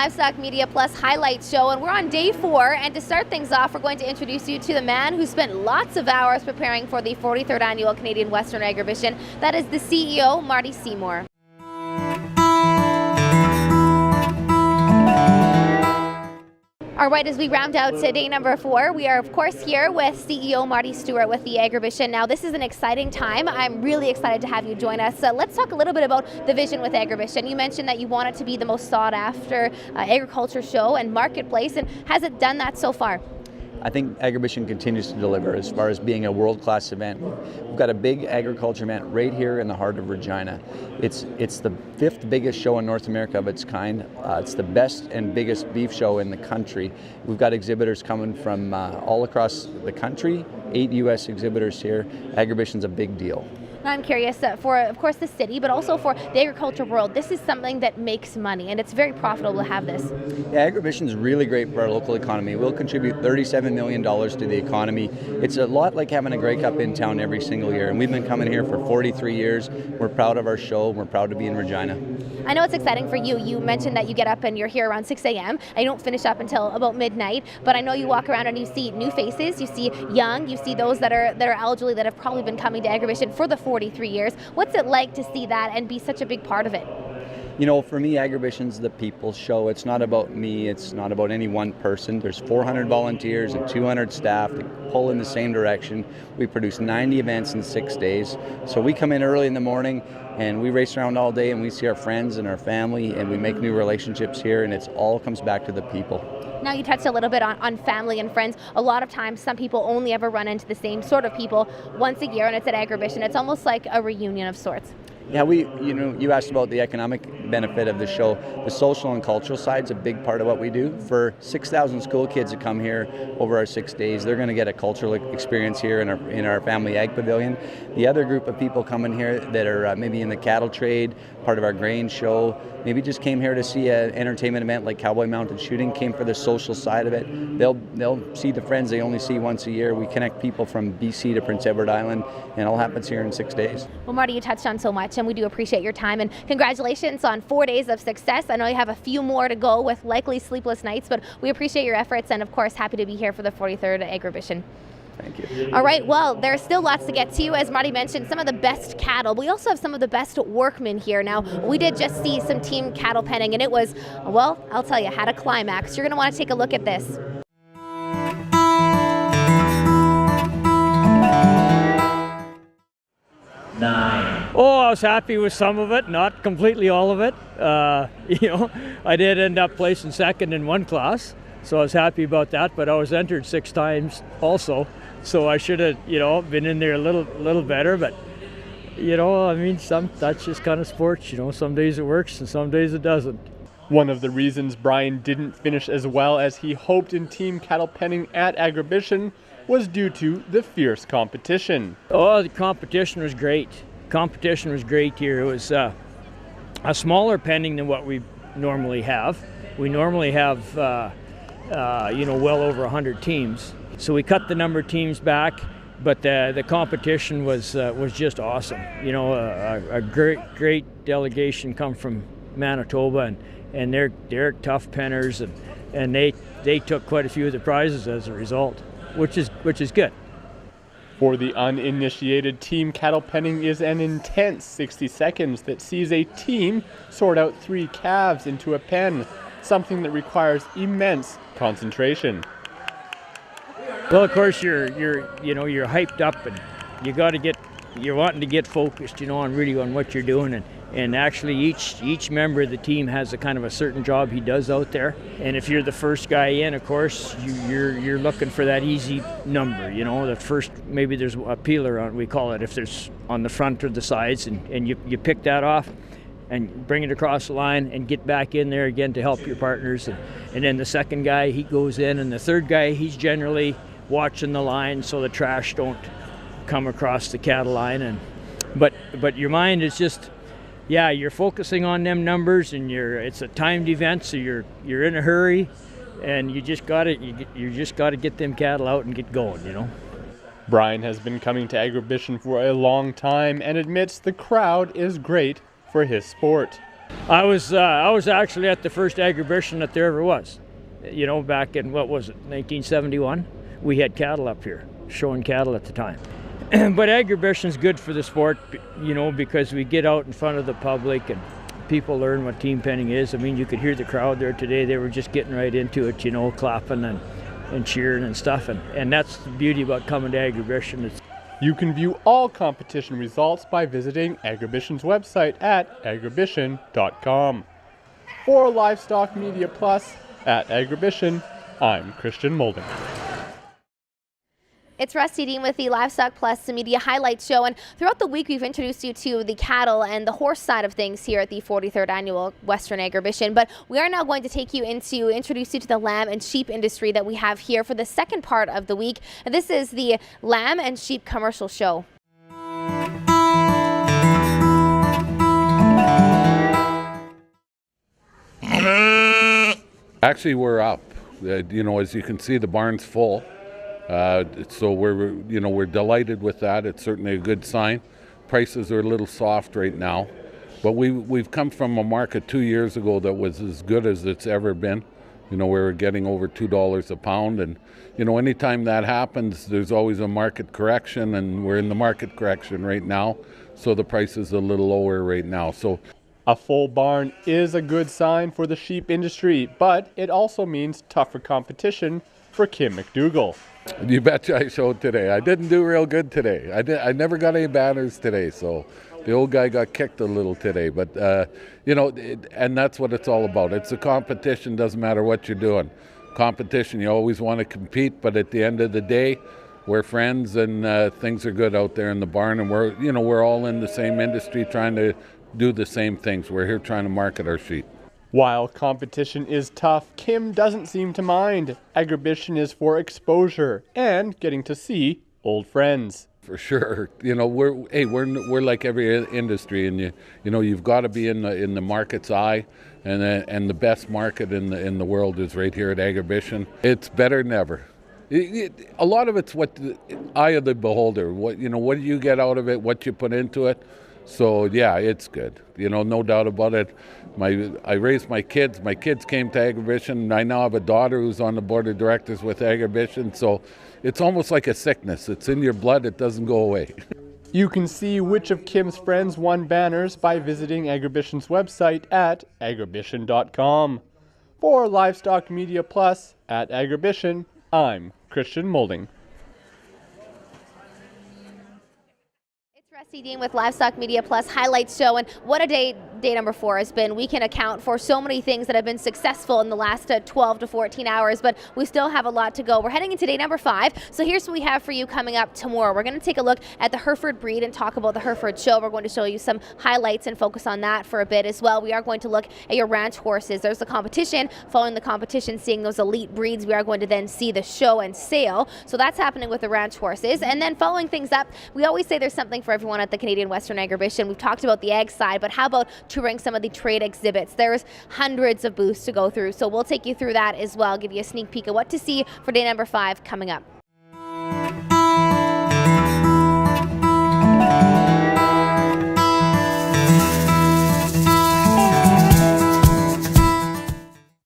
Livestock Media Plus highlight show, and we're on day 4. And to start things off, we're going to introduce you to the man who spent lots of hours preparing for the 43rd annual Canadian Western Agribition. That is the CEO, Marty Seymour. All right, as we round out day number 4, we are of course here with CEO Marty Stewart with the Agribition. Now this is an exciting time. I'm really excited to have you join us. Let's talk a little bit about the vision with Agribition. You mentioned that you want it to be the most sought after agriculture show and marketplace, and has it done that so far? I think Agribition continues to deliver as far as being a world-class event. We've got a big agriculture event right here in the heart of Regina. It's the 5th biggest show in North America of its kind. It's the best and biggest beef show in the country. We've got exhibitors coming from all across the country, 8 U.S. exhibitors here. Agribition's a big deal. I'm curious for, of course, the city, but also for the agriculture world. This is something that makes money, and it's very profitable to have this. Yeah, Agribition is really great for our local economy. We'll contribute $37 million to the economy. It's a lot like having a Grey Cup in town every single year, and we've been coming here for 43 years. We're proud of our show. We're proud to be in Regina. I know it's exciting for you. You mentioned that you get up and you're here around 6 a.m. and you don't finish up until about midnight, but I know you walk around and you see new faces, you see young, you see those that are elderly that have probably been coming to Agribition for the 43 years. What's it like to see that and be such a big part of it? You know, for me, Agribition's the people's show. It's not about me. It's not about any one person. There's 400 volunteers and 200 staff that pull in the same direction. We produce 90 events in 6 days. So we come in early in the morning and we race around all day and we see our friends and our family and we make new relationships here, and it all comes back to the people. Now you touched a little bit on family and friends. A lot of times some people only ever run into the same sort of people once a year, and it's at Agribition. It's almost like a reunion of sorts. Yeah, you asked about the economic benefit of the show. The social and cultural side is a big part of what we do. For 6,000 school kids that come here over our 6 days, they're going to get a cultural experience here in our family ag pavilion. The other group of people coming here that are maybe in the cattle trade, part of our grain show, maybe just came here to see an entertainment event like cowboy mounted shooting, came for the social side of it. They'll see the friends they only see once a year. We connect people from BC to Prince Edward Island, and it all happens here in 6 days. Well, Marty, you touched on so much, and we do appreciate your time, and congratulations on 4 days of success. I know you have a few more to go with likely sleepless nights, but we appreciate your efforts, and of course happy to be here for the 43rd Agribition. Thank you. All right, well, there's still lots to get to. As Marty mentioned, some of the best cattle. We also have some of the best workmen here. Now, we did just see some team cattle penning, and it was, well, I'll tell you, had a climax. You're going to want to take a look at this. Oh, I was happy with some of it, not completely all of it. I did end up placing second in one class, so I was happy about that, but I was entered 6 times also, so I should have, been in there a little better, but, that's just kind of sports, some days it works and some days it doesn't. One of the reasons Brian didn't finish as well as he hoped in team cattle penning at Agribition was due to the fierce competition. Oh, the competition was great. Competition was great here. It was a smaller penning than what we normally have. We normally have, well over 100 teams. So we cut the number of teams back, but the competition was just awesome. A great delegation come from Manitoba, and they're tough penners, and they took quite a few of the prizes as a result, which is good. For the uninitiated, team cattle penning is an intense 60 seconds that sees a team sort out 3 calves into a pen, something that requires immense concentration. Well, of course, you're hyped up, and you're wanting to get focused, on what you're doing, and actually each member of the team has a kind of a certain job he does out there. And if you're the first guy in, of course, you're looking for that easy number, the first, maybe there's a peeler on, we call it, if there's on the front or the sides, and you pick that off and bring it across the line and get back in there again to help your partners. And then the second guy, he goes in, and the third guy, he's generally watching the line so the trash don't come across the cattle line. But your mind is just, you're focusing on them numbers, and it's a timed event, so you're in a hurry, and you just got to get them cattle out and get going, Brian has been coming to Agribition for a long time and admits the crowd is great for his sport. I was actually at the first Agribition that there ever was. You know, back in, what was it, 1971? We had cattle up here, showing cattle at the time. But Agribition's good for the sport, you know, because we get out in front of the public and people learn what team penning is. I mean, you could hear the crowd there today. They were just getting right into it, you know, clapping and cheering and stuff. And that's the beauty about coming to Agribition. You can view all competition results by visiting Agribition's website at agribition.com. For Livestock Media Plus at Agribition, I'm Christian Molden. It's Rusty Dean with the Livestock Plus Media Highlights Show, and throughout the week we've introduced you to the cattle and the horse side of things here at the 43rd Annual Western Agribition, but we are now going to introduce you to the lamb and sheep industry that we have here for the second part of the week. And this is the Lamb and Sheep Commercial Show. Actually, we're up. You know, as you can see, the barn's full. So we're delighted with that. It's certainly a good sign. Prices are a little soft right now, but we've come from a market 2 years ago that was as good as it's ever been. You know, we were getting over $2 a pound, and you know, anytime that happens, there's always a market correction, and we're in the market correction right now. So the price is a little lower right now. So a full barn is a good sign for the sheep industry, but it also means tougher competition for Kim McDougall. You betcha I showed today. I didn't do real good today. I never got any banners today, so the old guy got kicked a little today. But, you know, and that's what it's all about. It's a competition, doesn't matter what you're doing. Competition, you always want to compete, but at the end of the day, we're friends and things are good out there in the barn, and we're all in the same industry trying to do the same things. We're here trying to market our sheep. While competition is tough, Kim doesn't seem to mind. Agribition is for exposure and getting to see old friends. For sure, you know, we're like every industry, and you know you've got to be in the market's eye, and the best market in the world is right here at Agribition. It's better than ever. A lot of it's what the eye of the beholder. What do you get out of it? What you put into it. So yeah, it's good. You know, no doubt about it. I raised my kids. My kids came to Agribition. I now have a daughter who's on the board of directors with Agribition. So it's almost like a sickness. It's in your blood. It doesn't go away. You can see which of Kim's friends won banners by visiting Agribition's website at agribition.com. For Livestock Media Plus at Agribition, I'm Christian Molding. Rusty Dean with Livestock Media Plus Highlights Show, and what a day number 4 has been. We can account for so many things that have been successful in the last 12 to 14 hours, but we still have a lot to go. We're heading into day number 5, so here's what we have for you coming up tomorrow. We're going to take a look at the Hereford breed and talk about the Hereford show. We're going to show you some highlights and focus on that for a bit as well. We are going to look at your ranch horses. There's the competition. Following the competition, seeing those elite breeds, we are going to then see the show and sale. So that's happening with the ranch horses. And then following things up, we always say there's something for everyone at the Canadian Western Agribition. We've talked about the ag side, but how about touring some of the trade exhibits? There's hundreds of booths to go through, so we'll take you through that as well, give you a sneak peek of what to see for day number 5 coming up.